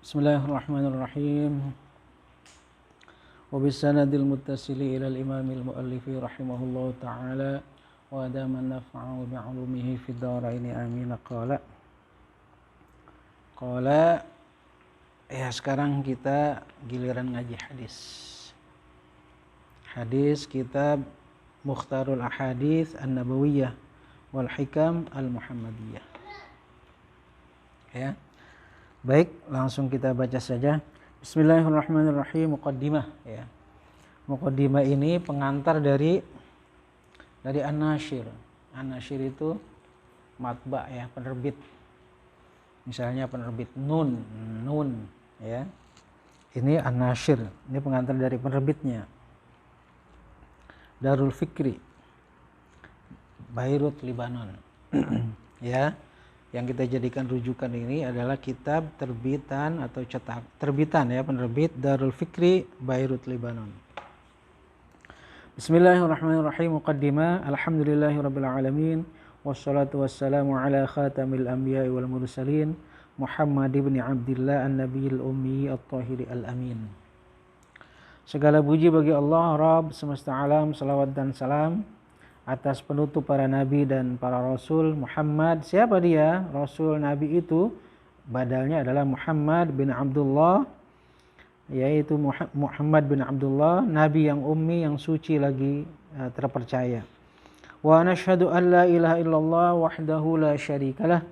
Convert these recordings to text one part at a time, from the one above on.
Bismillahirrahmanirrahim. Wa bisanadil muttasili ilal imamil muallifi rahimahullahu ta'ala wa adaman nafa'u bi'ulumihi fid dharaini amin. Qala ya, sekarang kita giliran ngaji hadis. Hadis kitab Mukhtarul Ahadits An-Nabawiyah wal Hikam Al-Muhammadiyah. Ya. Baik, langsung kita baca saja. Bismillahirrahmanirrahim. Muqaddimah, ya. Muqaddimah ini pengantar dari An-Nasyir. An-Nasyir itu matba, ya, penerbit. Misalnya penerbit Nun, ya. Ini An-Nasyir, ini pengantar dari penerbitnya. Darul Fikri, Beirut, Lebanon. Ya. Yang kita jadikan rujukan ini adalah kitab terbitan atau terbitan, ya, penerbit Darul Fikri, Beirut, Lebanon. Bismillahirrahmanirrahim. Muqaddimah. Alhamdulillahirabbil alamin wassalatu wassalamu ala khatamil anbiya'i wal mursalin Muhammad ibn Abdillah an-nabiyil ummi at-tahiri al-amin. Segala puji bagi Allah Rabb semesta alam, salawat dan salam atas penutup para nabi dan para rasul Muhammad. Siapa dia? Rasul nabi itu badalnya adalah Muhammad bin Abdullah, yaitu Muhammad bin Abdullah, nabi yang ummi, yang suci lagi terpercaya. Wa nashhadu an la ilaha illallah wahdahu la syarikalah.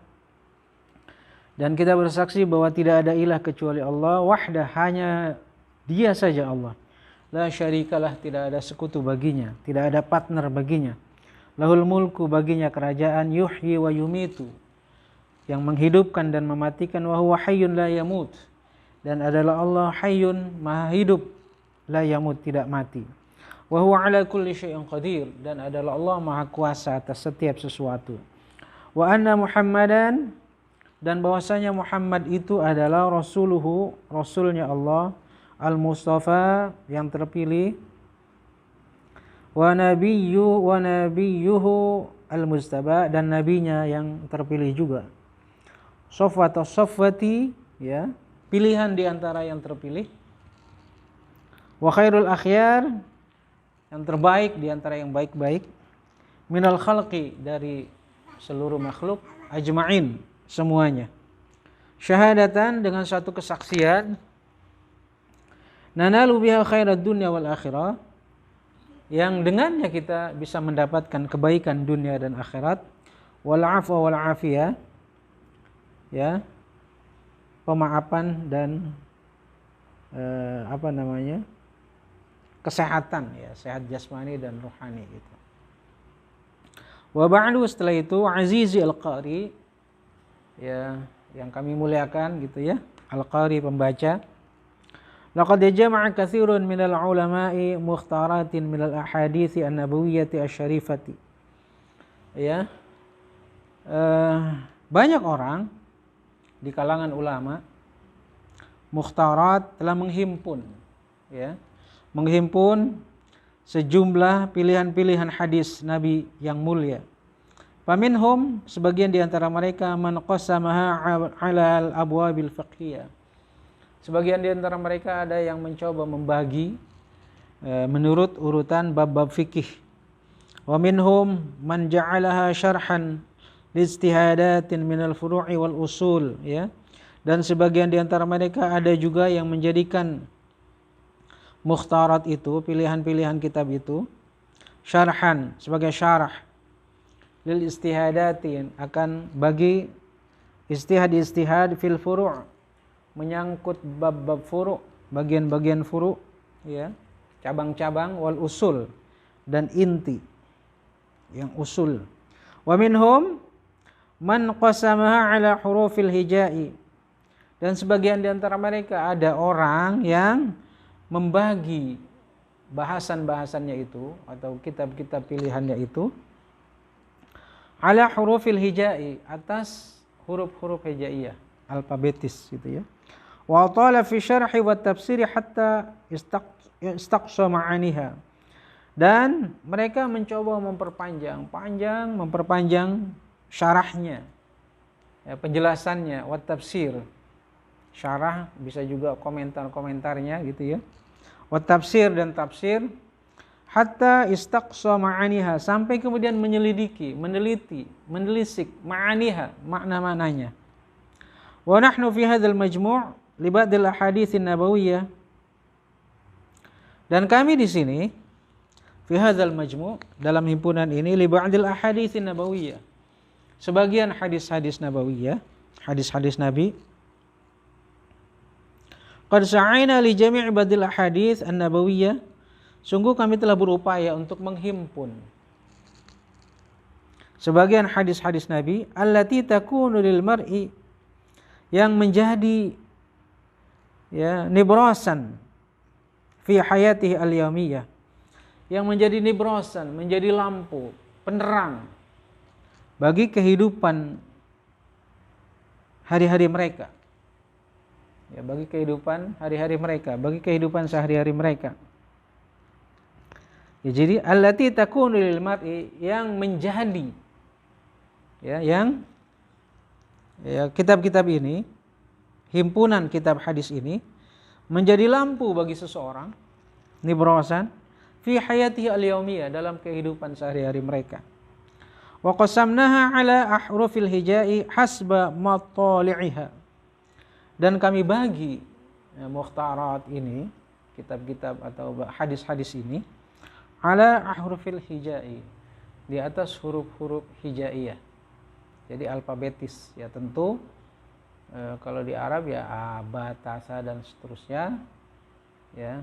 Dan kita bersaksi bahwa tidak ada ilah kecuali Allah, wahdah, hanya dia saja Allah. La syarikalah, tidak ada sekutu baginya, tidak ada partner baginya. Lahul mulku, baginya kerajaan, yuhyi wa yumitu, yang menghidupkan dan mematikan, wa huwa hayyun la yamut, dan adalah Allah hayyun, maha hidup, la yamut, tidak mati. Wa huwa ala kulli syai'in qadir, dan adalah Allah maha kuasa atas setiap sesuatu. Wa anna Muhammadan, dan bahwasanya Muhammad itu adalah rasuluhu, rasulnya Allah, al-Mustafa, yang terpilih, wa nabiyyuhu al-mustaba, dan nabinya yang terpilih juga. Sofwata sofwati, ya, pilihan di antara yang terpilih. Wa khairul akhyar, yang terbaik di antara yang baik-baik. Minal khalqi, dari seluruh makhluk, ajma'in, semuanya. Syahadatan, dengan satu kesaksian, nanalu biha khairad dunya wal akhirah, yang dengannya kita bisa mendapatkan kebaikan dunia dan akhirat. Wal afwa wal afiyah, ya, pemaafan dan kesehatan, ya, sehat jasmani dan rohani gitu. Wa ba'du, setelah itu, azizi al-qari, ya, yang kami muliakan gitu, ya, al-qari, pembaca. Laqad jama'a katsirun minal ulama'i mukhtaratin minal ahadithi an-nabawiyyati asy-syarifati. Ya. Banyak orang di kalangan ulama mukhtarat telah menghimpun, ya, menghimpun sejumlah pilihan-pilihan hadis Nabi yang mulia. Faminhum, sebagian di antara mereka, man qasamaha 'ala al-abwabil fiqhiyah. Sebagian di antara mereka ada yang mencoba membagi menurut urutan bab-bab fikih. Wa minhum man ja'alaha syarhan lijtihadatin minal furu'i wal usul, ya. Dan sebagian di antara mereka ada juga yang menjadikan mukhtarat itu, pilihan-pilihan kitab itu, syarhan, sebagai syarah lil istihadatin, akan bagi istihad fil furu', menyangkut bab-bab furu', bagian-bagian furu', ya, cabang-cabang, wal usul, dan inti yang usul. Wa minhum man qasamaha ala hurufil hijai, dan sebagian di antara mereka ada orang yang membagi bahasan-bahasannya itu atau kitab-kitab pilihannya itu ala hurufil hijai, atas huruf-huruf hijaiyah, alfabetis gitu, ya. Wa tala fi syarhi wa tafsiri hatta istaqsa ma'aniha, dan mereka mencoba memperpanjang syarahnya, ya, penjelasannya, wa tafsir, syarah, bisa juga komentar-komentarnya gitu ya. Wa tafsir dan tafsir, hatta istaqsa ma'aniha, sampai kemudian menyelidiki, meneliti, menelisik ma'aniha, makna-maknanya. Wa nahnu fi hadzal majmu' li ba'dil ahadits an-nabawiyyah, dan kami di sini fi hadzal majmu', dalam himpunan ini, li ba'dil ahadits an-nabawiyyah, sebagian hadis-hadis nabawiyah, hadis-hadis Nabi. Qad sa'aina li jami' badil ahadits an-nabawiyyah, sungguh kami telah berupaya untuk menghimpun sebagian hadis-hadis Nabi, allati takunu lil mar'i, yang menjadi ya nibrasan fi hayatihi al-yaumiyah, yang menjadi nibrasan, menjadi lampu penerang bagi kehidupan hari-hari mereka. Ya, bagi kehidupan hari-hari mereka, bagi kehidupan sehari-hari mereka. Ya, jadi allati takunu lil mar'i, yang menjadi kitab-kitab ini, himpunan kitab hadis ini menjadi lampu bagi seseorang, nibrasan fi hayatihi al-yaumiyah, dalam kehidupan sehari-hari mereka. Wa qasamnaha ala ahrufil hijai hasba matali'iha, dan kami bagi mukhtarat ini, kitab-kitab atau hadis-hadis ini, ala ahrufil hijai, di atas huruf-huruf hijaiyah, jadi alfabetis ya. Tentu kalau di Arab ya a, ba, ta, sa dan seterusnya ya.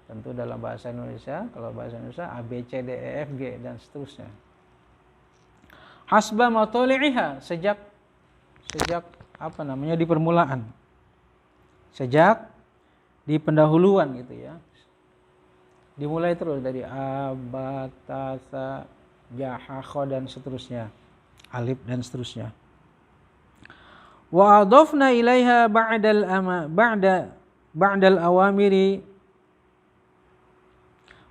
Tentu dalam bahasa Indonesia, kalau bahasa Indonesia a, b, c, d, e, f, g dan seterusnya. Hasba matali'iha, sejak di permulaan, sejak di pendahuluan gitu ya, dimulai terus dari a, ba, ta, sa, ja, ha, kha dan seterusnya, alif dan seterusnya. Wa adafna ilaiha ba'dal awamiri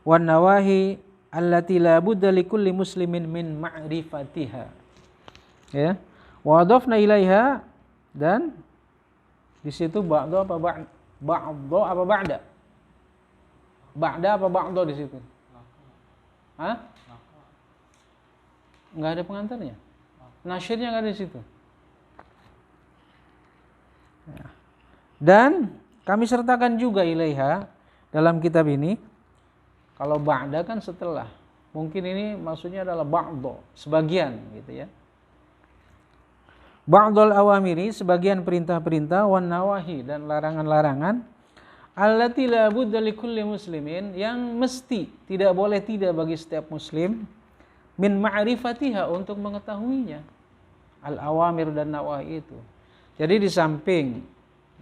wan nawahi allati la budda likulli muslimin min ma'rifatiha. Ya. Wa adafna ilaiha, dan di situ ba'da apa ba'da apa ba'da? Ba'da apa ba'da di situ? Hah? Enggak ada pengantarnya. Nasyirnya enggak ada di situ. Ya. Dan kami sertakan juga ilaiha dalam kitab ini. Kalau ba'da kan setelah. Mungkin ini maksudnya adalah ba'da, sebagian gitu ya. Ba'dul awamiri, sebagian perintah-perintah, wan nawahi, dan larangan-larangan, allati la budda likulli muslimin, yang mesti, tidak boleh tidak bagi setiap muslim, min ma'rifatiha, untuk mengetahuinya. Al-awamir dan nawahi itu. Jadi di samping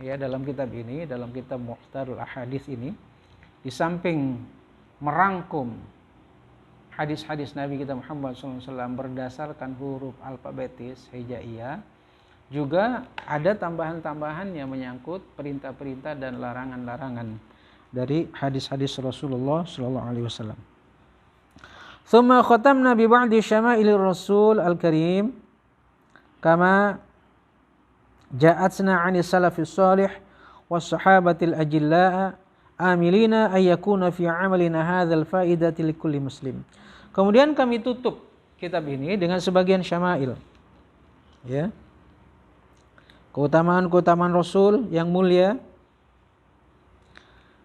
ya dalam kitab ini, dalam kitab Mukhtarul Ahadits ini, di samping merangkum hadis-hadis Nabi kita Muhammad SAW berdasarkan huruf alfabetis hijaiyah, juga ada tambahan-tambahan yang menyangkut perintah-perintah dan larangan-larangan dari hadis-hadis Rasulullah SAW. Tsumma khatamna bi ba'di syamailir Rasul al-Karim kama ja'atna 'ani salafis salih was sahabatil ajilla amilina ay yakuna fi 'amalina hadzal faidati likulli muslim. Kemudian kami tutup kitab ini dengan sebagian syama'il. Ya. Keutamaan-keutamaan Rasul yang mulia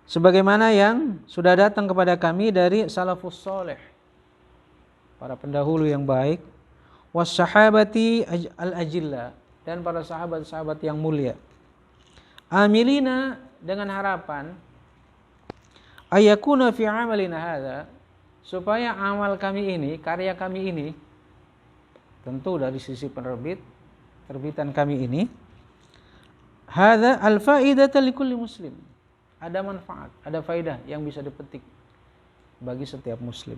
sebagaimana yang sudah datang kepada kami dari salafus salih, para pendahulu yang baik, was sahabati al-ajilla, dan para sahabat-sahabat yang mulia. Amilina, dengan harapan ayakuna fi amalina hadza, supaya amal kami ini, karya kami ini, tentu dari sisi terbitan kami ini, hadza al-faidata likulli muslim, ada manfaat, ada faidah yang bisa dipetik bagi setiap muslim.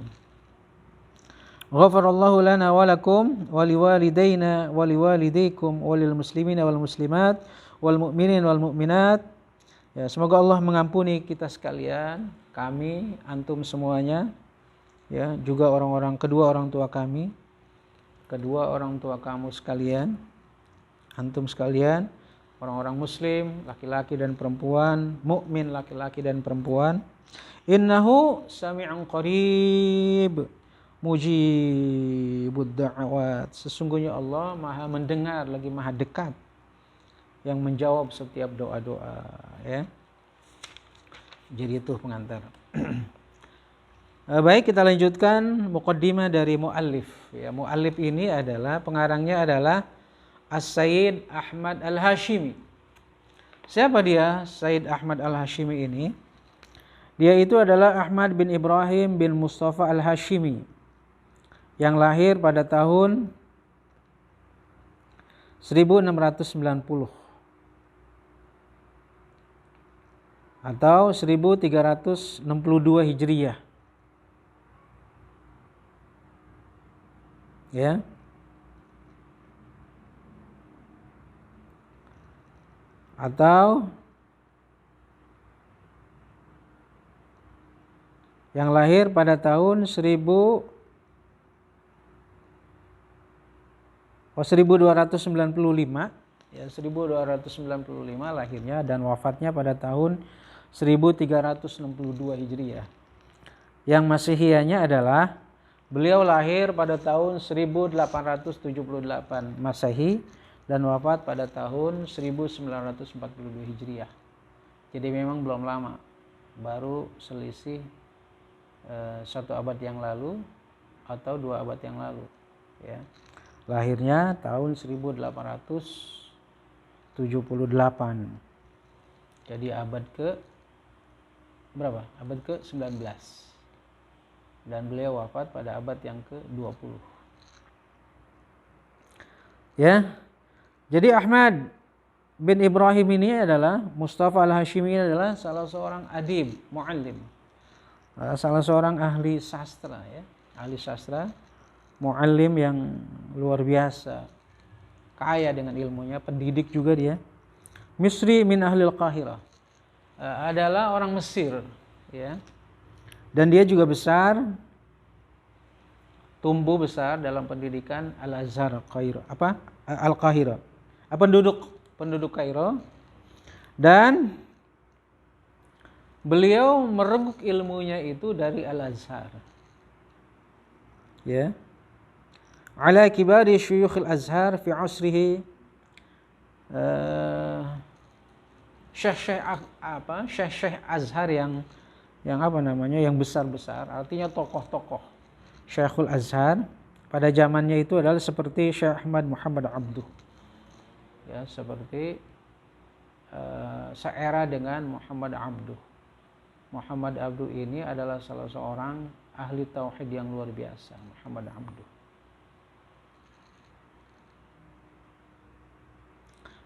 Ghafarallahu lana wa lakum wa liwalidayna wa liwalidaykum wa lil muslimina wal muslimat wal mu'minin wal mu'minat. Ya, semoga Allah mengampuni kita sekalian, kami, antum semuanya, ya, juga kedua orang tua kami, kedua orang tua kamu sekalian, antum sekalian, orang-orang muslim laki-laki dan perempuan, mukmin laki-laki dan perempuan. Innahu sami'un qarib mujibud da'awat. Sesungguhnya Allah Maha mendengar lagi Maha dekat yang menjawab setiap doa-doa, ya. Jadi itu pengantar. Baik, kita lanjutkan muqaddimah dari muallif. Ya, muallif ini adalah pengarangnya adalah As-Sayyid Ahmad Al-Hashimi. Siapa dia? Sayyid Ahmad Al-Hashimi ini. Dia itu adalah Ahmad bin Ibrahim bin Mustafa Al-Hashimi yang lahir pada tahun 1690 atau 1362 Hijriyah. Ya. Atau yang lahir pada tahun 1295, ya, 1295 lahirnya dan wafatnya pada tahun 1362 Hijriah. Yang Masihiyahnya adalah beliau lahir pada tahun 1878 Masehi dan wafat pada tahun 1942 Hijriah. Jadi memang belum lama, baru selisih 1 abad yang lalu atau 2 abad yang lalu, ya. Lahirnya tahun 1878. Jadi abad ke berapa? Abad ke-19. Dan beliau wafat pada abad yang ke-20. Ya. Jadi Ahmad bin Ibrahim ini adalah Mustafa Al-Hashimi ini adalah salah seorang adib, muallim. Salah seorang ahli sastra, ya. Ahli sastra, muallim yang luar biasa. Kaya dengan ilmunya, pendidik juga dia. Misri min ahlil Qahirah. Adalah orang Mesir, ya. Dan dia juga tumbuh besar dalam pendidikan Al-Azhar Kairo, Al-Qahirah. Penduduk Kairo. Dan beliau merebut ilmunya itu dari Al-Azhar. Ya. Ala kibari syuyukh Al-Azhar fi asrihi Syekh Azhar yang yang besar-besar, artinya tokoh-tokoh Syekhul Azhar pada zamannya itu adalah seperti Syekh Ahmad Muhammad Abduh, ya, seperti seera dengan Muhammad Abduh. Muhammad Abduh ini adalah salah seorang ahli tauhid yang luar biasa, Muhammad Abduh.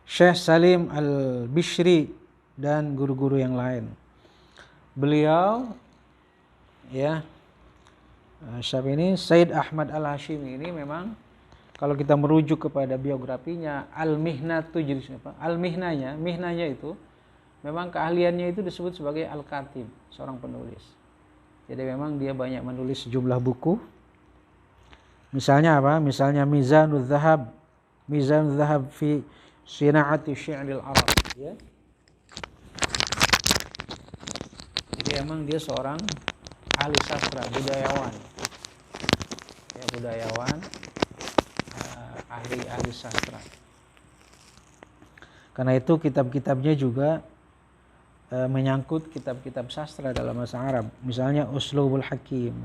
Syekh Salim Al-Bishri dan guru-guru yang lain. Beliau, ya, siapa ini? Sayyid Ahmad Al-Hashimi ini memang kalau kita merujuk kepada biografinya, mihnanya itu memang keahliannya itu disebut sebagai al-katib, seorang penulis. Jadi memang dia banyak menulis sejumlah buku. Misalnya apa? Misalnya Mizanul Zahab fi Sina'ati Syi'ril Arab, ya. Jadi memang dia seorang ahli sastra, budayawan. Ya, budayawan, ahli sastra. Karena itu kitab-kitabnya juga menyangkut kitab-kitab sastra dalam bahasa Arab. Misalnya Uslubul Hakim.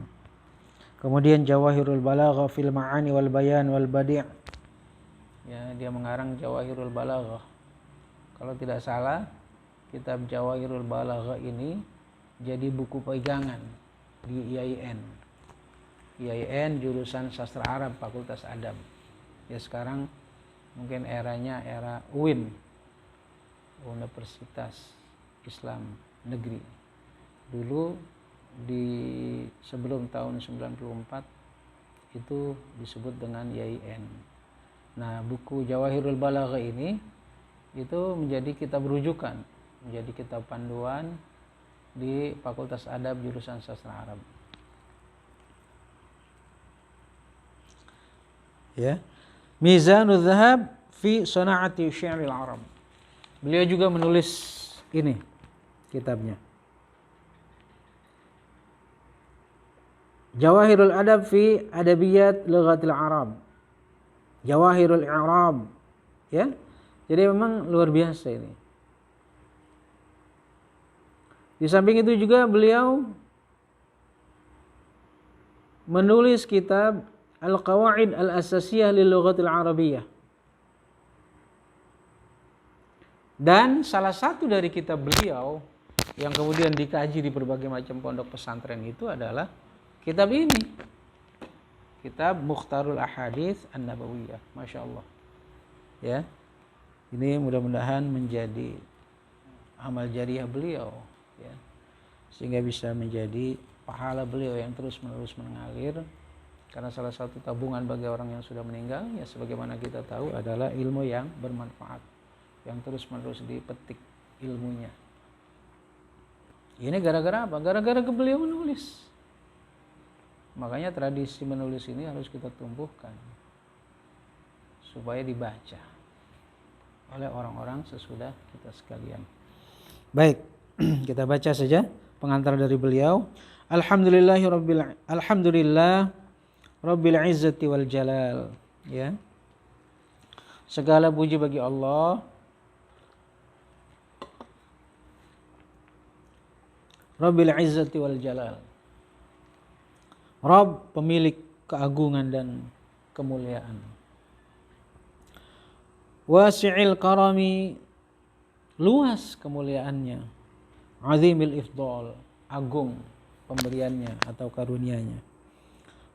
Kemudian Jawahirul Balaghah fil Ma'ani wal Bayan wal Badi'. Ya, dia mengarang Jawahirul Balaghah. Kalau tidak salah, kitab Jawahirul Balaghah ini jadi buku pegangan di IAIN. IAIN jurusan Sastra Arab Fakultas Adab. Ya, sekarang mungkin eranya era UIN, Universitas Islam Negeri. Dulu sebelum tahun 94 itu disebut dengan IAIN. Nah, buku Jawahirul Balaghah ini itu menjadi kitab rujukan, menjadi kitab panduan di Fakultas Adab jurusan Sastra Arab. Ya. Mizanul Zahab fi Sana'ati Syi'ril Arab. Beliau juga menulis ini kitabnya. Jawahirul Adab fi Adabiyat Lughatil Arab. Jawahirul I'rab. Ya. Jadi memang luar biasa ini. Di samping itu juga beliau menulis kitab Al-Qawaid Al-Asasiyah lil Lughatil Arabiyyah. Dan salah satu dari kitab beliau yang kemudian dikaji di berbagai macam pondok pesantren itu adalah kitab ini. Kitab Mukhtarul Ahadits An-Nabawiyah. Masya Allah. Ya. Ini mudah-mudahan menjadi amal jariah beliau, ya. Sehingga bisa menjadi pahala beliau yang terus-menerus mengalir. Karena salah satu tabungan bagi orang yang sudah meninggal, ya sebagaimana kita tahu adalah ilmu yang bermanfaat, yang terus-menerus dipetik ilmunya. Ini gara-gara apa? Gara-gara beliau menulis. Makanya tradisi menulis ini harus kita tumbuhkan supaya dibaca oleh orang-orang sesudah kita sekalian. Baik, kita baca saja pengantar dari beliau. Alhamdulillah Rabbil Izzati wal Jalal. Ya. Segala puji bagi Allah, Rabbil Izzati wal Jalal. Rabb, pemilik keagungan dan kemuliaan. Wasi'il karami, luas kemuliaannya. Azimil ifdal, agung pemberiannya atau karunianya.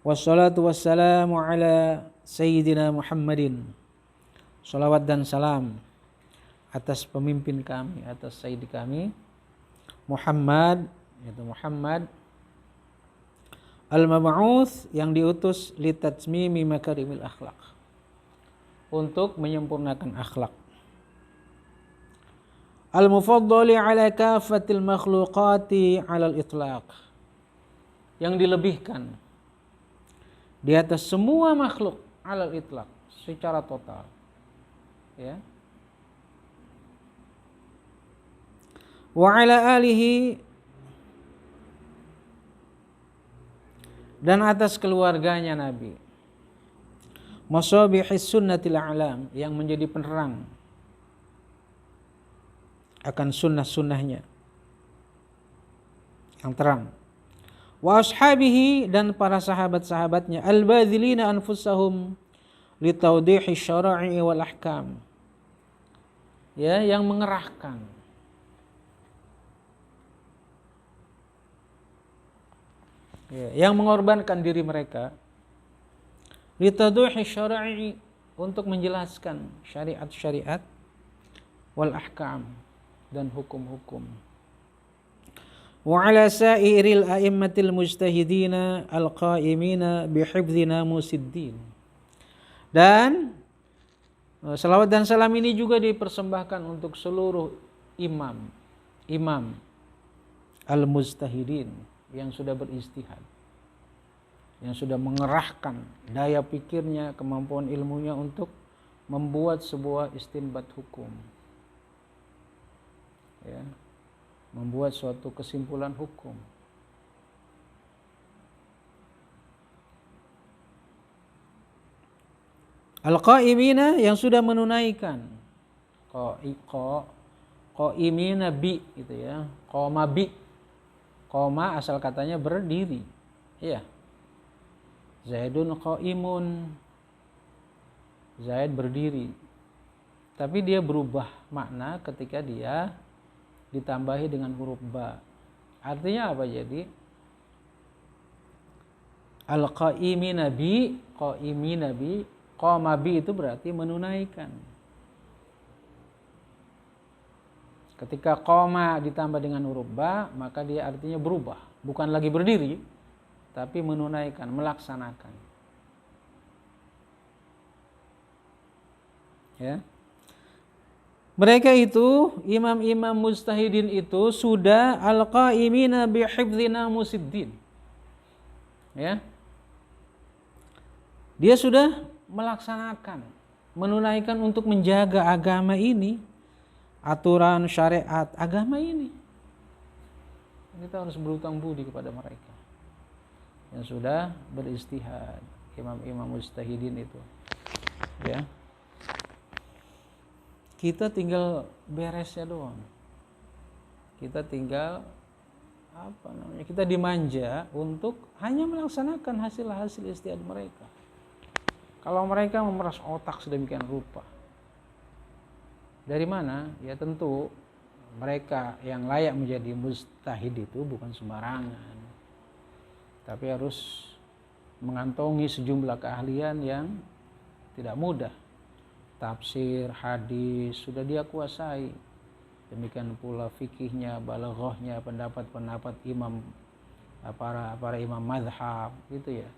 Wassalatu wassalamu ala Sayyidina Muhammadin. Salawat dan salam atas pemimpin kami, atas Sayyid kami Muhammad, yaitu Muhammad al-mab'uts, yang diutus li tatmimi makarimil akhlaq, untuk menyempurnakan akhlak. Al-mufaddali ala kafatil makhluqati alal itlaq, yang dilebihkan di atas semua makhluk alal itlaq, secara total. Ya. Wa ala alihi, dan atas keluarganya Nabi. Masabihis sunnatil a'lam, yang menjadi penerang akan sunnah-sunnahnya yang terang. Wa ashabihi, dan para sahabat-sahabatnya, al-badhilina anfusahum litawdihi syara'i wal ahkam, ya, yang mengerahkan, ya, yang mengorbankan diri mereka litawdihi syara'i, untuk menjelaskan syariat-syariat, wal ahkam, dan hukum-hukum. Wa ala sairil a'immatil mujtahidina al-qa'imina bihifdzi namusiddin. Dan salawat dan salam ini juga dipersembahkan untuk seluruh imam al-mujtahidin yang sudah beristihad, yang sudah mengerahkan daya pikirnya, kemampuan ilmunya untuk membuat sebuah istinbat hukum, ya, membuat suatu kesimpulan hukum. Al-qaimina, yang sudah menunaikan, qaimina bi, gitu ya, qoma bi, qoma asal katanya berdiri, ya. Zaidun qaimun, Zaid berdiri, tapi dia berubah makna ketika dia ditambahi dengan huruf ba. Artinya apa jadi? Al-qaimina bi, qaimina bi, qama bi, itu berarti menunaikan. Ketika qama ditambah dengan huruf ba, maka dia artinya berubah, bukan lagi berdiri, tapi menunaikan, melaksanakan. Ya. Mereka itu, imam-imam mujtahidin itu sudah al-qaimina bihifdzi namusiddin. Ya. Dia sudah melaksanakan, menunaikan untuk menjaga agama ini aturan syariat agama ini. Kita harus berhutang budi kepada mereka yang sudah beristihad, imam-imam mujtahidin itu. Ya. Kita tinggal beresnya doang. Kita tinggal kita dimanja untuk hanya melaksanakan hasil-hasil istihad mereka. Kalau mereka memeras otak sedemikian rupa, dari mana? Ya tentu mereka yang layak menjadi mujtahid itu bukan sembarangan, tapi harus mengantongi sejumlah keahlian yang tidak mudah. Tafsir, hadis sudah dia kuasai. Demikian pula fikihnya, balaghahnya, pendapat-pendapat imam, para imam mazhab gitu ya.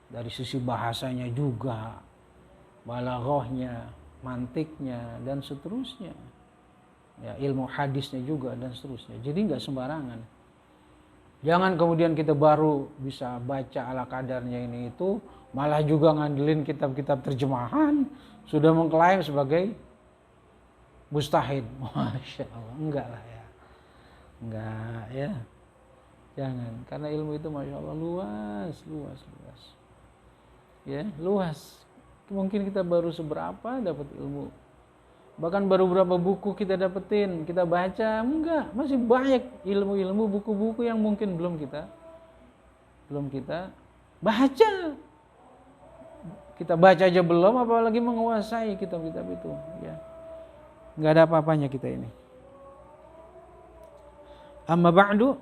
Dari sisi bahasanya juga, balaghahnya, mantiknya dan seterusnya. Ya, ilmu hadisnya juga dan seterusnya. Jadi nggak sembarangan. Jangan kemudian kita baru bisa baca ala kadarnya ini itu, malah juga ngandelin kitab-kitab terjemahan, sudah mengklaim sebagai mustahid. Masya Allah, enggak lah ya. Enggak ya. Jangan, karena ilmu itu Masya Allah luas. Ya, luas. Mungkin kita baru seberapa dapat ilmu. Bahkan baru berapa buku kita dapetin, kita baca, enggak. Masih banyak ilmu-ilmu, buku-buku yang mungkin belum kita baca. Kita baca aja belum, apalagi menguasai kitab-kitab itu. Ya. Nggak ada apa-apanya kita ini. Amma ba'du,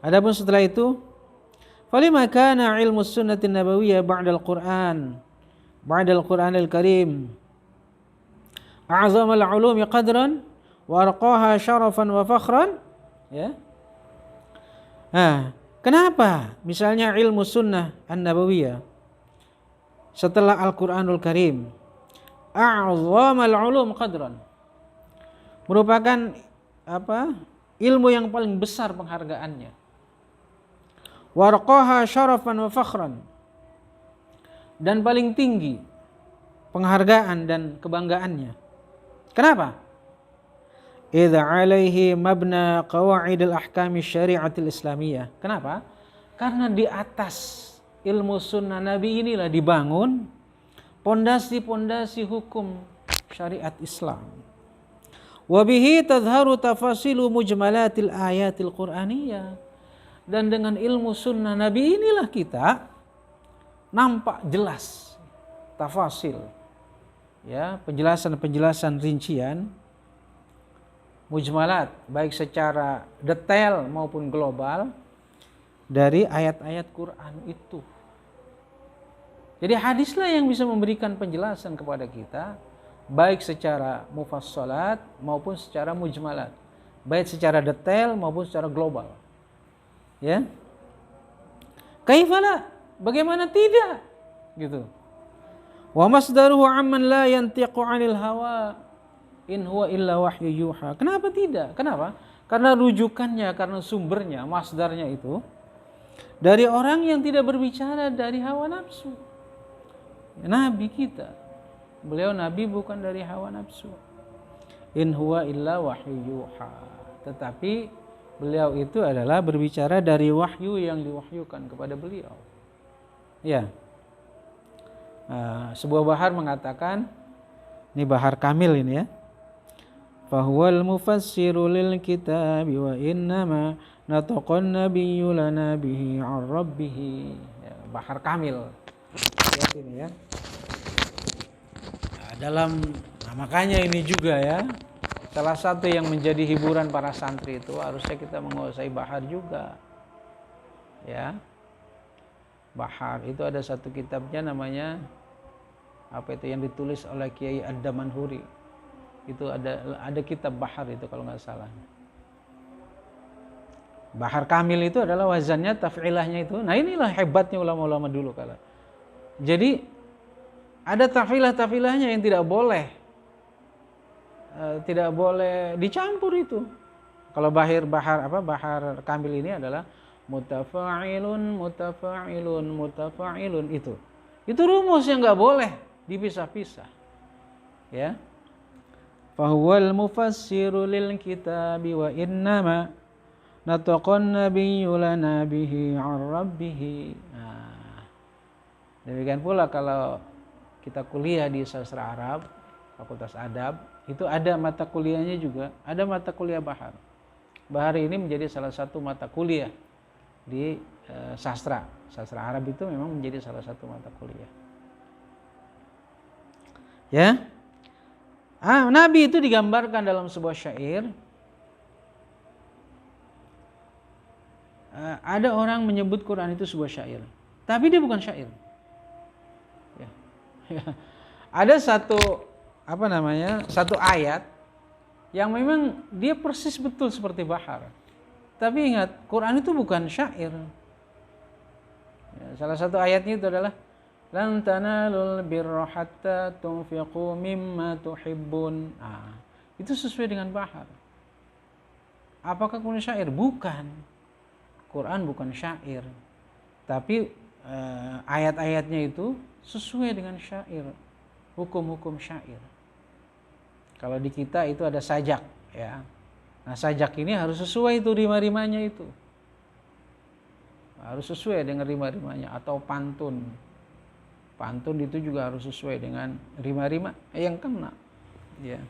adapun setelah itu, falima kana ilmu sunnatin nabawiyyah ba'dal Qur'an al-Karim a'zamal ulumi qadran wa arqaha syarafan wa fakhran. Ya. Nah, kenapa misalnya ilmu sunnah an-nabawiyah setelah Al-Qur'anul Karim a'zamal ulum qadran, merupakan ilmu yang paling besar penghargaannya, warqaha syarafan wa fakhran, dan paling tinggi penghargaan dan kebanggaannya. Kenapa? Idza alaihi mabna qawaidil ahkami syariatil islamiyah. Kenapa? Karena di atas ilmu sunnah Nabi inilah dibangun pondasi-pondasi hukum syariat Islam. Wa bihi tadhharu tafasilu mujmalatil ayatil Qur'aniyah. Dan dengan ilmu sunnah Nabi inilah kita nampak jelas tafasil, ya, penjelasan-penjelasan rincian mujmalat, baik secara detail maupun global dari ayat-ayat Quran itu. Jadi hadislah yang bisa memberikan penjelasan kepada kita, baik secara mufassalat maupun secara mujmalat, baik secara detail maupun secara global. Ya, kaifala, bagaimana tidak, gitu. Wa masdaruhu amman la yantiqu 'anil hawa in huwa illa wahyu yuha. Kenapa tidak? Kenapa? Karena rujukannya, karena sumbernya, masdarnya itu dari orang yang tidak berbicara dari hawa nafsu. Nabi kita, beliau Nabi bukan dari hawa nafsu. In huwa illa wahyu yuha. Tetapi beliau itu adalah berbicara dari wahyu yang diwahyukan kepada beliau. Ya. Sebuah bahar mengatakan, ini bahar kamil ini ya. Fahuwal mufassiru lil kitabi wa innama nataqan nabiyyu lana bihi 'an rabbih. Ya, bahar kamil. Lihat ini ya. Makanya ini juga ya, salah satu yang menjadi hiburan para santri itu harusnya kita menguasai bahar juga. Ya. Bahar itu ada satu kitabnya namanya yang ditulis oleh Kiai Ad-Damanhuri. Itu ada kitab bahar itu kalau nggak salah. Bahar kamil itu adalah wazannya, taf'ilahnya itu. Nah inilah hebatnya ulama-ulama dulu kala. Jadi ada taf'ilah-taf'ilahnya yang tidak boleh dicampur itu. Kalau bahar kamil ini adalah mutafa'ilun itu. Itu rumus yang nggak boleh dipisah-pisah. Ya. Fahuwal mufassiru lil kitabi wa innama nataqan nabiyyu lana bihi 'an rabbih. Nah, demikian pula kalau kita kuliah di sastra Arab, Fakultas Adab, itu ada mata kuliahnya juga, ada mata kuliah bahar. Bahar ini menjadi salah satu mata kuliah di sastra Arab, itu memang menjadi salah satu mata kuliah. Ya, Nabi itu digambarkan dalam sebuah syair. Ada orang menyebut Quran itu sebuah syair, tapi dia bukan syair. Ya. Ada satu ayat yang memang dia persis betul seperti bahar. Tapi ingat, Quran itu bukan syair. Ya, salah satu ayatnya itu adalah lan tanalul birra hatta tunfiqu mimma tuhibbun. Itu sesuai dengan bahar. Apakah Quran syair? Bukan. Quran bukan syair. Tapi ayat-ayatnya itu sesuai dengan syair. Hukum-hukum syair. Kalau di kita itu ada sajak, ya. Nah, sajak ini harus sesuai itu rima-rimanya itu. Harus sesuai dengan rima-rimanya, atau pantun. Pantun itu juga harus sesuai dengan rima-rima yang kena, ya.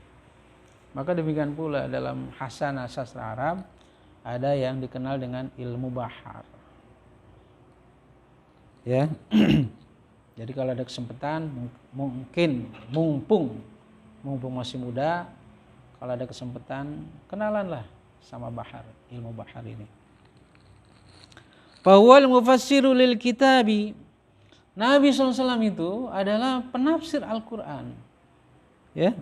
Maka demikian pula dalam hasanah sastra Arab ada yang dikenal dengan ilmu bahar. Ya. Jadi kalau ada kesempatan, mumpung masih muda, kalau ada kesempatan, kenalanlah sama bahar, ilmu bahar ini. Fahuwal mufassiru lil kitabi. Nabi SAW itu adalah penafsir Al-Quran. Ya.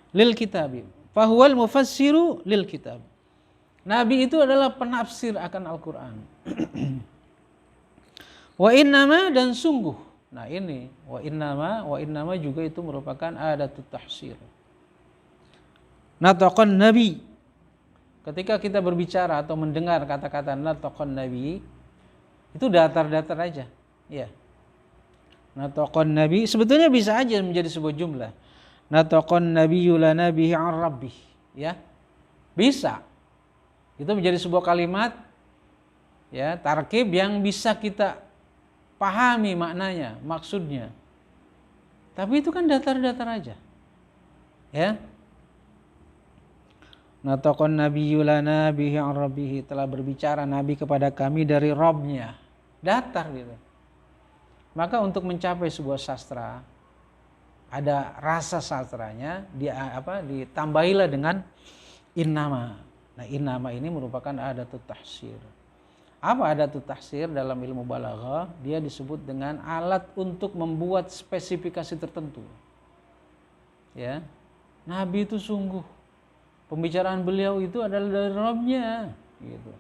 Lil kitabi. Fahuwal mufassiru lil kitab. Nabi itu adalah penafsir akan Al-Quran. Wa innama, dan sungguh. Nah ini wa innama juga itu merupakan adatut tahsir. Nataqan nabi. Ketika kita berbicara atau mendengar kata-kata nataqan nabi, itu datar-datar aja, ya. Nataqan nabi sebetulnya bisa aja menjadi sebuah jumlah. Nataqan nabiyyu lana bihi 'an rabbih, ya. Bisa. Itu menjadi sebuah kalimat, ya, tarkib yang bisa kita pahami maknanya, maksudnya. Tapi itu kan datar-datar aja. Ya. Nataqan nabiyyu lana bihi 'an rabbih, telah berbicara nabi kepada kami dari Rabb-nya. Datar gitu. Maka untuk mencapai sebuah sastra, ada rasa sastranya, ditambahilah dengan innama. Nah, innama ini merupakan adatut tahsir. Apa adatut tahsir dalam ilmu balaghah? Dia disebut dengan alat untuk membuat spesifikasi tertentu. Ya. Nabi itu sungguh, pembicaraan beliau itu adalah dari Rabb-nya, gitu.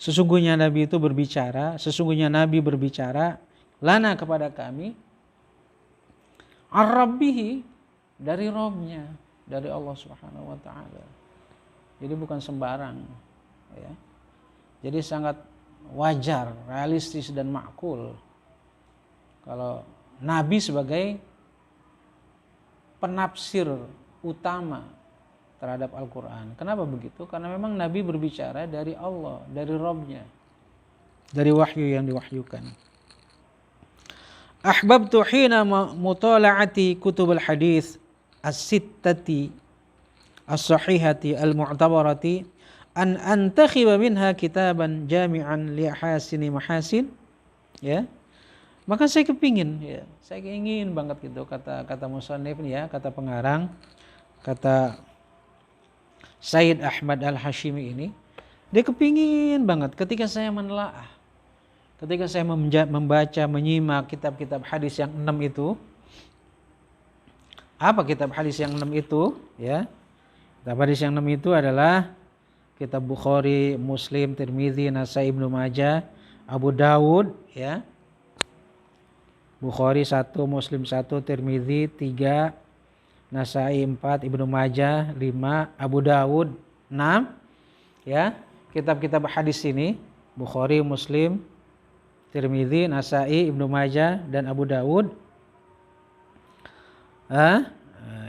Sesungguhnya Nabi berbicara lana kepada kami, ar-rabbihi, dari Rabb-nya, dari Allah Subhanahu wa taala. Jadi bukan sembarang, ya. Jadi sangat wajar, realistis dan makul kalau Nabi sebagai penafsir utama terhadap Al-Quran. Kenapa begitu? Karena memang Nabi berbicara dari Allah, dari Rabb-nya, dari wahyu yang diwahyukan. Ahbabtu hina mutala'ati kutubul hadis as-sittati as-sahihati al-mu'tabarati an antakhiba minha kitaban jami'an li ahasini mahasin, ya. Maka saya kepingin, ya, saya ingin banget gitu, kata musannif ya, kata pengarang, kata Sayyid Ahmad Al-Hashimi ini, dia kepingin banget ketika saya menelaah, ketika saya membaca, menyimak kitab-kitab hadis yang 6 itu. Apa kitab hadis yang 6 itu? Ya, kitab hadis yang 6 itu adalah kitab Bukhari, Muslim, Tirmidzi, Nasai, Ibnu Majah, Abu Dawud, ya. Bukhari 1, Muslim 1, Tirmidzi 3, Nasai 4, Ibnu Majah 5, Abu Dawud 6, ya. Kitab-kitab hadis ini Bukhari, Muslim, Tirmidzi, Nasai, Ibnu Majah dan Abu Dawud.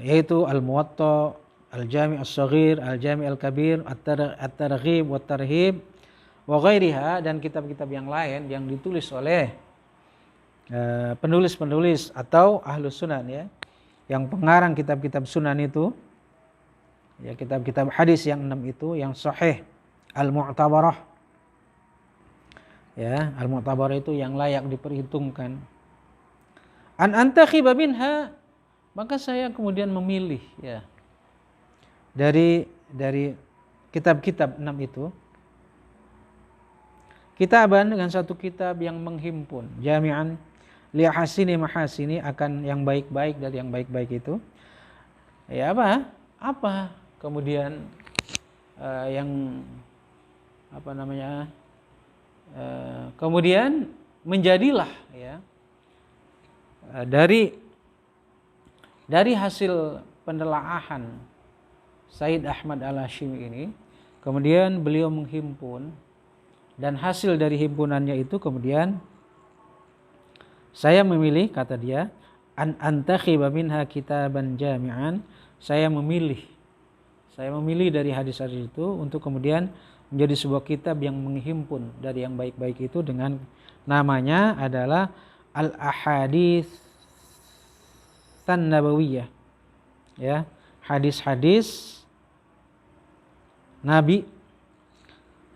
yaitu Al-Muwatta, Al-Jami' As-Shaghir, Al-Jami' Al-Kabir, At-Targhib wa Tarhib wa ghairiha, dan kitab-kitab yang lain yang ditulis oleh penulis-penulis atau Ahlus Sunan ya, yang pengarang kitab-kitab sunan itu ya, kitab-kitab hadis yang 6 itu yang sahih, Al-Mu'tabarah ya, Al-Mu'tabarah itu yang layak diperhitungkan. An antakhiba minha, maka saya kemudian memilih ya dari kitab-kitab 6 itu kitaban, dengan satu kitab yang menghimpun jami'an li hasini mahasini, akan yang baik-baik dari yang baik-baik itu ya, apa kemudian yang apa namanya kemudian menjadilah ya dari hasil penelaahan Said Ahmad Al-Hashimi ini, kemudian beliau menghimpun, dan hasil dari himpunannya itu kemudian saya memilih, kata dia, an antakhiba minha kitaban jami'an, saya memilih dari hadis-hadis itu untuk kemudian menjadi sebuah kitab yang menghimpun dari yang baik-baik itu, dengan namanya adalah Al-Ahadits An-Nabawiyah ya, hadis-hadis Nabi.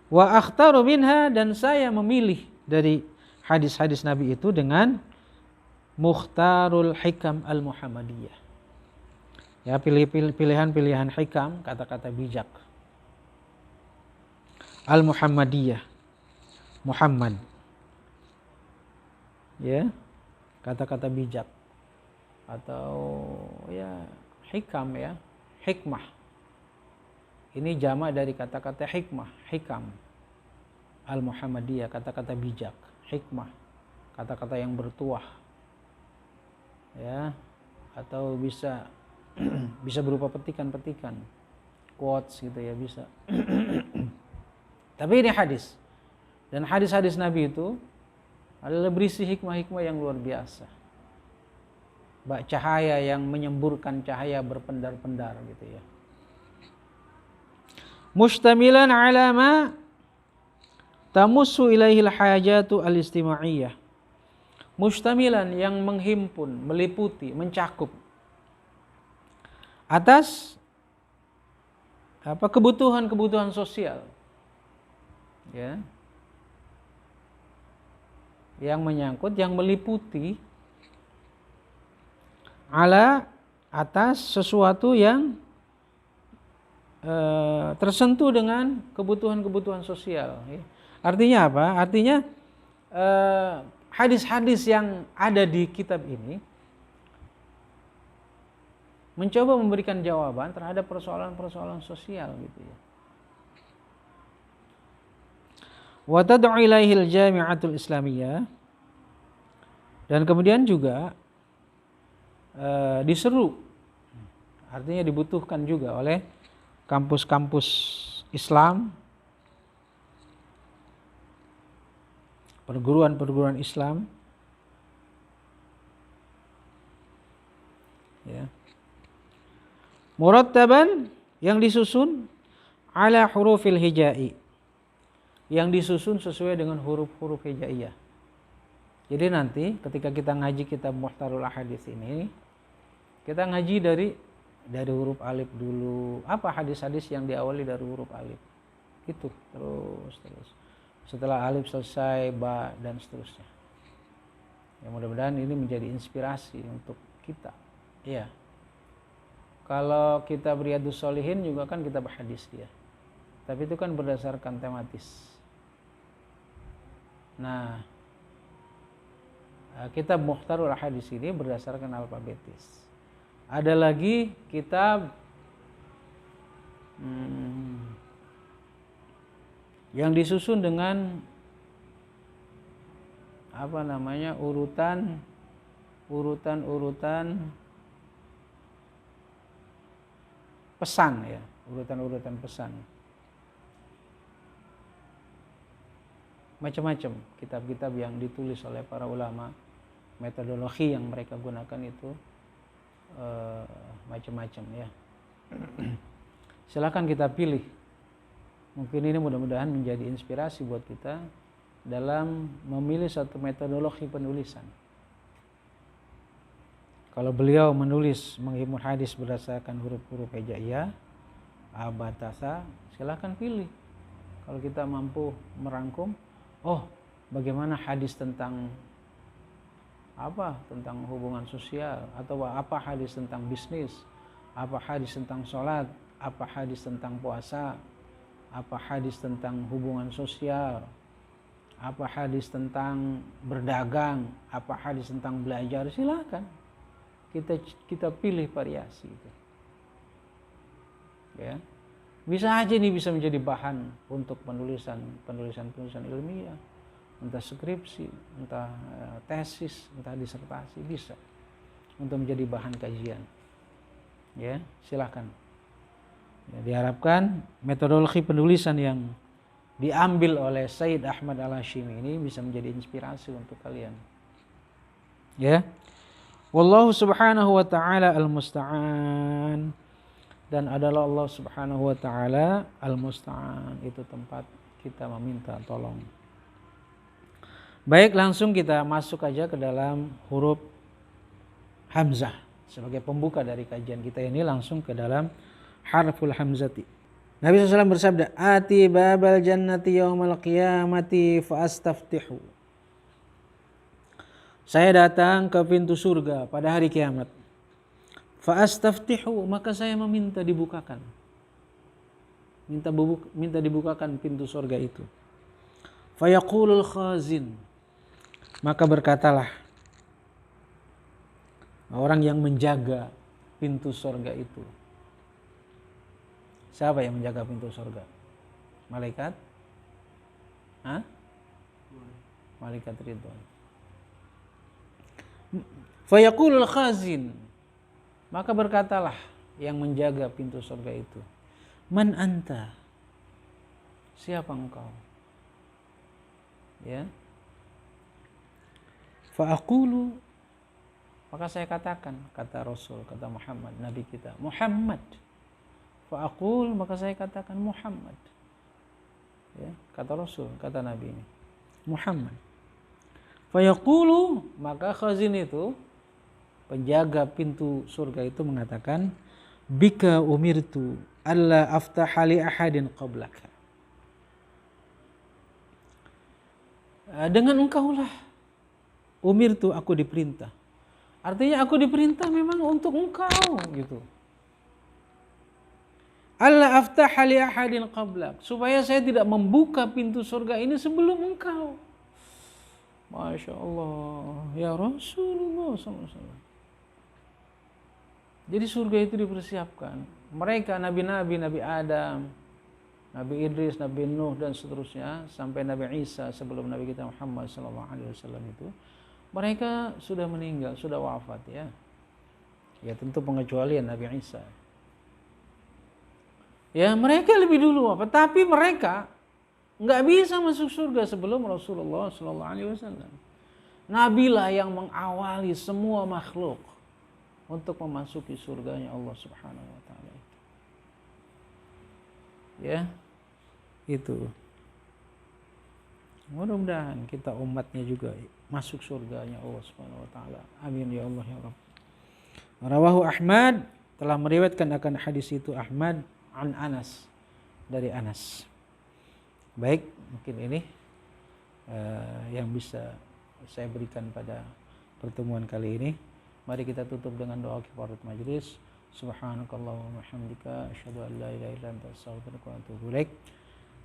Wa akhtaru minha, dan saya memilih dari hadis-hadis Nabi itu dengan Mukhtarul Hikam Al-Muhammadiyah ya, pilihan-pilihan hikam, kata-kata bijak Al-Muhammadiyah, Muhammad ya, kata-kata bijak atau ya hikam ya, hikmah. Ini jamak dari kata-kata hikmah, hikam. Al-Muhammadiyah, kata-kata bijak, hikmah, kata-kata yang bertuah ya, atau bisa berupa petikan-petikan, quotes gitu ya, bisa. Tapi ini hadis, dan hadis-hadis Nabi itu adalah berisi hikmah-hikmah yang luar biasa, cahaya yang menyemburkan, cahaya berpendar-pendar gitu ya. Mustamilan ala ma tamussu ilaihil hajatu al-istima'iyah. Mustamilan, yang menghimpun, meliputi, mencakup atas kebutuhan sosial ya, yang menyangkut, yang meliputi atas sesuatu yang tersentuh dengan kebutuhan sosial ya. Artinya apa? Artinya hadis-hadis yang ada di kitab ini mencoba memberikan jawaban terhadap persoalan-persoalan sosial gitu ya. Wa tad'u ilaihil jami'atul islamiyah, dan kemudian juga diseru, artinya dibutuhkan juga oleh kampus-kampus Islam, perguruan-perguruan Islam ya, murattaban, yang disusun ala hurufil hijai, yang disusun sesuai dengan huruf-huruf hijaiyah. Jadi nanti ketika kita ngaji kitab Mukhtarul Ahadits ini, kita ngaji dari huruf alif dulu. Apa hadis-hadis yang diawali dari huruf alif? Gitu, terus. Setelah alif selesai, ba, dan seterusnya. Ya, mudah-mudahan ini menjadi inspirasi untuk kita. Iya. Kalau kitab Riyadhus Shalihin juga kan kitab hadis dia. Tapi itu kan berdasarkan tematis. Nah, kitab Mukhtarul Ahadits ini berdasarkan alfabetis. Ada lagi kitab yang disusun dengan urutan pesan ya, urutan pesan. Macam-macam kitab-kitab yang ditulis oleh para ulama, metodologi yang mereka gunakan itu macam-macam ya. Silakan kita pilih. Mungkin ini mudah-mudahan menjadi inspirasi buat kita dalam memilih satu metodologi penulisan. Kalau beliau menulis menghimpunkan hadis berdasarkan huruf-huruf hijaiyah, abatasa, silakan pilih. Kalau kita mampu merangkum, bagaimana hadis tentang apa? Tentang hubungan sosial, atau apa hadis tentang bisnis, apa hadis tentang sholat, apa hadis tentang puasa, apa hadis tentang hubungan sosial, apa hadis tentang berdagang, apa hadis tentang belajar, silakan. Kita pilih variasi itu. Ya. Bisa aja ini bisa menjadi bahan untuk penulisan ilmiah, entah skripsi, entah tesis, entah disertasi, bisa untuk menjadi bahan kajian. Ya, silakan. Ya, diharapkan metodologi penulisan yang diambil oleh Sayyid Ahmad Al-Hashimi ini bisa menjadi inspirasi untuk kalian. Ya. Wallahu subhanahu wa ta'ala al-musta'an. Dan adalah Allah subhanahu wa ta'ala al-musta'an. Itu tempat kita meminta tolong. Baik, langsung kita masuk aja ke dalam huruf Hamzah. Sebagai pembuka dari kajian kita ini langsung ke dalam harful Hamzati. Nabi SAW bersabda, Ati babal jannati yawmal qiyamati fa'astaftihu. Saya datang ke pintu surga pada hari kiamat. Fa'astaftihu, maka saya meminta dibukakan. Minta dibukakan pintu surga itu. Fayaqulul khazin, maka berkatalah orang yang menjaga pintu surga itu. Siapa yang menjaga pintu surga? Malaikat? Malaikat Ridwan. Fayaqulul khazin, maka berkatalah yang menjaga pintu surga itu, Man anta, siapa engkau? Ya. Fa'aqulu, maka saya katakan, kata Rasul, kata Muhammad, Nabi kita, Muhammad. Fa'aqul, maka saya katakan Muhammad. Ya, kata Rasul, kata Nabi ini, Muhammad. Fayaqulu, maka khazin itu, penjaga pintu surga itu mengatakan, Bika umirtu alla aftaha li ahadin qablaka. Dengan engkaulah umirtu, aku diperintah. Artinya aku diperintah memang untuk engkau gitu. Alla aftaha li ahadin qablak, supaya saya tidak membuka pintu surga ini sebelum engkau. Masya Allah, ya Rasulullah SAW. Jadi surga itu dipersiapkan. Mereka nabi-nabi, Nabi Adam, Nabi Idris, Nabi Nuh dan seterusnya, sampai Nabi Isa sebelum Nabi kita Muhammad SAW itu, mereka sudah meninggal, sudah wafat ya. Ya tentu pengecualian Nabi Isa. Ya mereka lebih dulu wafat, tapi mereka nggak bisa masuk surga sebelum Rasulullah SAW. Nabilah yang mengawali semua makhluk untuk memasuki surganya Allah Subhanahu Wa Taala. Ya, itu. Mudah-mudahan kita umatnya juga masuk surganya Allah Subhanahu Wa Taala. Amin ya Allah ya Rabb. Rawahu Ahmad, telah meriwayatkan akan hadis itu Ahmad an Anas, dari Anas. Baik, mungkin ini yang bisa saya berikan pada pertemuan kali ini. Mari kita tutup dengan doa kifaratul majlis. Subhanakallahumma wa bihamdika asyhadu an la ilaha illa anta astaghfiruka wa atubu ilaik.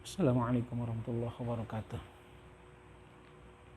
Assalamualaikum warahmatullahi wabarakatuh.